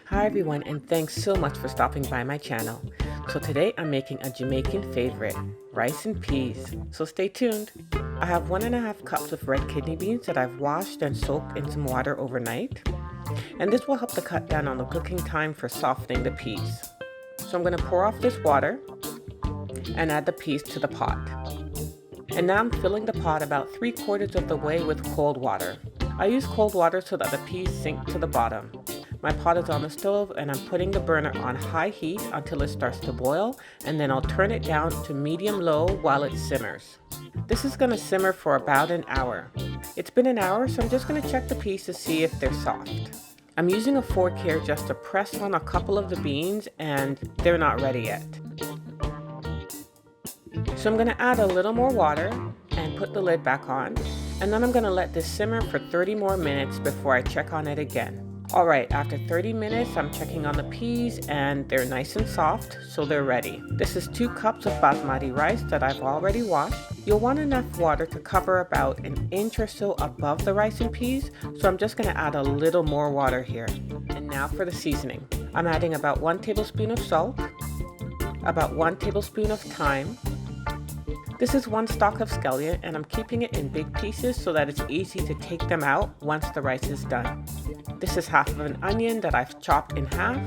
Hi everyone, and thanks so much for stopping by my channel. So today I'm making a Jamaican favorite, rice and peas. So stay tuned. I have 1.5 cups of red kidney beans that I've washed and soaked in some water overnight. And this will help to cut down on the cooking time for softening the peas. So I'm going to pour off this water and add the peas to the pot. And now I'm filling the pot about 3/4 of the way with cold water. I use cold water so that the peas sink to the bottom. My pot is on the stove and I'm putting the burner on high heat until it starts to boil, and then I'll turn it down to medium-low while it simmers. This is going to simmer for about an hour. It's been an hour, so I'm just going to check the peas to see if they're soft. I'm using a fork here just to press on a couple of the beans, and they're not ready yet. So I'm going to add a little more water and put the lid back on, and then I'm going to let this simmer for 30 more minutes before I check on it again. Alright, after 30 minutes I'm checking on the peas and they're nice and soft, so they're ready. This is 2 cups of basmati rice that I've already washed. You'll want enough water to cover about an inch or so above the rice and peas, so I'm just going to add a little more water here. And now for the seasoning. I'm adding about 1 tablespoon of salt, about 1 tablespoon of thyme. This is 1 stalk of scallion, and I'm keeping it in big pieces so that it's easy to take them out once the rice is done. This is half of an onion that I've chopped in half.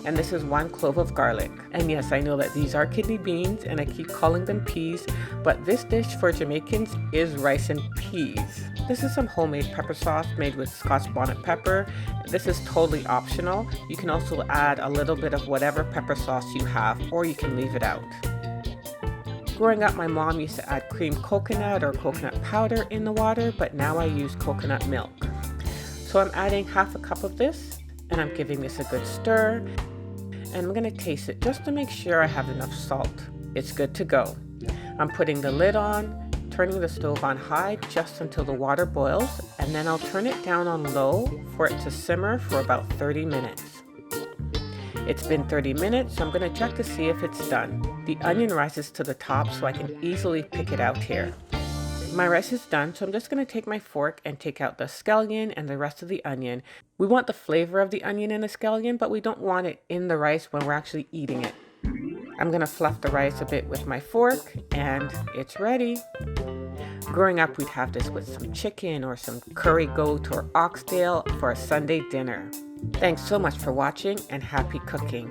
And this is 1 clove of garlic. And yes, I know that these are kidney beans and I keep calling them peas, but this dish for Jamaicans is rice and peas. This is some homemade pepper sauce made with Scotch bonnet pepper. This is totally optional. You can also add a little bit of whatever pepper sauce you have, or you can leave it out. Growing up, my mom used to add cream coconut or coconut powder in the water, but now I use coconut milk. So I'm adding half a cup of this, and I'm giving this a good stir. And I'm going to taste it just to make sure I have enough salt. It's good to go. I'm putting the lid on, turning the stove on high just until the water boils, and then I'll turn it down on low for it to simmer for about 30 minutes. It's been 30 minutes, so I'm going to check to see if it's done. The onion rises to the top so I can easily pick it out here. My rice is done, so I'm just going to take my fork and take out the scallion and the rest of the onion. We want the flavor of the onion and the scallion, but we don't want it in the rice when we're actually eating it. I'm going to fluff the rice a bit with my fork, and it's ready. Growing up, we'd have this with some chicken or some curry goat or oxtail for a Sunday dinner. Thanks so much for watching, and happy cooking.